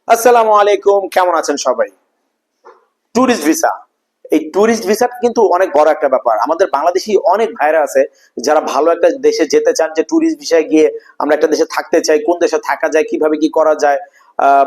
আসসালামু আলাইকুম, কেমন আছেন সবাই? ট্যুরিস্ট ভিসা, এই ট্যুরিস্ট ভিসাটা কিন্তু অনেক বড় একটা ব্যাপার। আমাদের বাংলাদেশি অনেক ভাইরা আছে যারা ভালো একটা দেশে যেতে চান, যে ট্যুরিস্ট ভিসায় গিয়ে আমরা একটা দেশে থাকতে চাই, কোন দেশে থাকা যায়, কিভাবে কি করা যায়,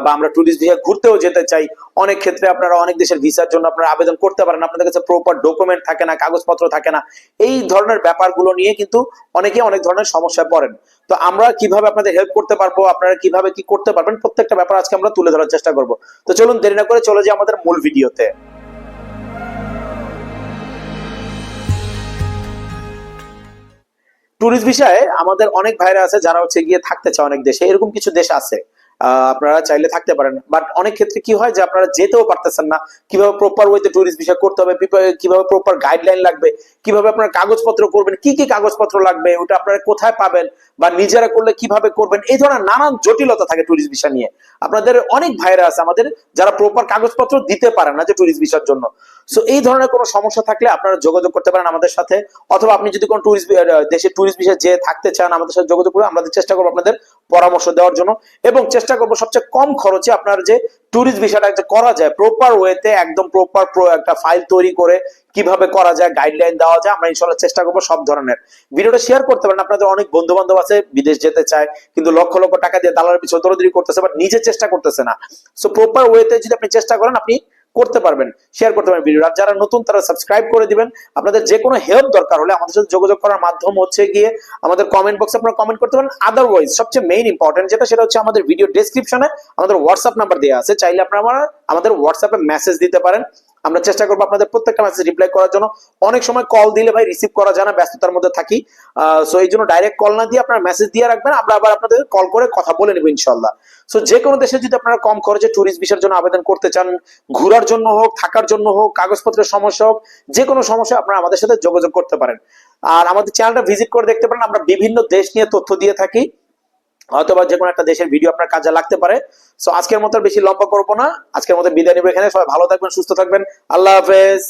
বা আমরা ট্যুরিস্ট ভিসা ঘুরতেও যেতে চাই। অনেক ক্ষেত্রে আপনারা অনেক দেশের ভিসার জন্য আপনারা আবেদন করতে পারেন, আপনাদের কাছে প্রপার ডকুমেন্ট থাকে না, কাগজপত্র থাকে না। এই ধরনের ব্যাপারগুলো নিয়ে কিন্তু অনেকে অনেক ধরনের সমস্যায় পড়েন। তো আমরা কিভাবে আপনাদের হেল্প করতে পারবো, আপনারা কিভাবে কি করতে পারবেন, প্রত্যেকটা ব্যাপার আজকে আমরা তুলে ধরার চেষ্টা করব। তো চলুন দেরি না করে চলে যাই আমাদের মূল ভিডিওতে। ট্যুরিস্ট বিষয়ে আমাদের অনেক ভাইরা আছে যারা হচ্ছে গিয়ে থাকতে চায় অনেক দেশে, এরকম কিছু দেশ আছে। আপনারা চাইলে থাকতে পারেন, বাট অনেক ক্ষেত্রে কি হয় যে আপনারা যেতেও পারতেছেন না। কিভাবে প্রপার ওয়েতে ট্যুরিস্ট ভিসা করতে হবে, কিভাবে প্রপার গাইডলাইন লাগবে, কিভাবে আপনার কাগজপত্র করবেন, কি কি কাগজপত্র লাগবে, ওটা আপনারা কোথায় পাবেন, বা নিজেরা করলে কিভাবে করবেন, এই ধরনের নানান জটিলতা থাকে ট্যুরিস্ট ভিসা নিয়ে। আপনাদের অনেক ভাইরা আছে আমাদের যারা প্রপার কাগজপত্র দিতে পারে না যে ট্যুরিস্ট ভিসার জন্য। সো এই ধরনের কোনো সমস্যা থাকলে আপনারা যোগাযোগ করতে পারেন আমাদের সাথে, অথবা আপনি যদি কোনো ট্যুরিস্ট দেশে ট্যুরিস্ট ভিসা যে থাকতে চান, আমাদের সাথে যোগাযোগ করে আমাদের চেষ্টা করবো আপনাদের পরামর্শ দেওয়ার জন্য। এবং চেষ্টা করবো সবচেয়ে কম খরচে আপনার যে ট্যুরিস্ট ভিসাটা যে করা যায় প্রপার ওয়েতে, একদম প্রপার একটা ফাইল তৈরি করে কিভাবে করা যায়, গাইডলাইন দেওয়া যায়, আমরা ইনশাল্লাহ চেষ্টা করবো সব ধরনের। ভিডিওটা শেয়ার করতে পারেন, আপনাদের অনেক বন্ধু বান্ধব আছে বিদেশ যেতে চায়, কিন্তু লক্ষ লক্ষ টাকা দিয়ে দালালের পিছনে দৌড়াদৌড়ি করতেছে, বাট নিজে চেষ্টা করতেছে না। সো প্রপার ওয়েতে যদি আপনি চেষ্টা করেন, আপনি করতে পারবেন, শেয়ার করতে পারবেন ভিডিও। আর যারা নতুন তারা সাবস্ক্রাইব করে দিবেন। আপনাদের যে কোনো হেল্প দরকার হলে আমাদের সাথে যোগাযোগ করার মাধ্যম হচ্ছে গিয়ে আমাদের কমেন্ট বক্সে আপনারা কমেন্ট করতে পারেন। আদারওয়াইজ সবচেয়ে মেইন ইম্পর্টেন্ট যেটা, সেটা হচ্ছে আমাদের ভিডিও ডেসক্রিপশনে আমাদের হোয়াটসঅ্যাপ নাম্বার দেওয়া আছে, চাইলে আপনারা আমাদের হোয়াটসঅ্যাপে মেসেজ দিতে পারেন। আমরা চেষ্টা করবো আপনাদের প্রত্যেকটা মেসেজ রিপ্লাই করার জন্য। অনেক সময় কল দিলে ভাই রিসিভ করা যায় না, ব্যস্ততার মধ্যে থাকি। সো এই জন্য ডাইরেক্ট কল না দিয়ে আপনারা মেসেজ দিয়ে রাখবেন, আমরা আবার আপনাদের কল করে কথা বলে নেবো ইনশাল্লাহ। সো যে কোনো দেশে যদি আপনারা কম খরচে ট্যুরিস্ট ভিসার জন্য আবেদন করতে চান, ঘোরার জন্য হোক, থাকার জন্য হোক, কাগজপত্রের সমস্যা হোক, যে কোনো সমস্যা আপনারা আমাদের সাথে যোগাযোগ করতে পারেন। আর আমাদের চ্যানেলটা ভিজিট করে দেখতে পারেন, আমরা বিভিন্ন দেশ নিয়ে তথ্য দিয়ে থাকি, অথবা যে কোনো একটা দেশের ভিডিও আপনার কাজে লাগতে পারে। সো আজকের মতো বেশি লম্বা করবো না, আজকের মতো বিদায় নিব এখানে। সবাই ভালো থাকবেন, সুস্থ থাকবেন, আল্লাহ হাফেজ।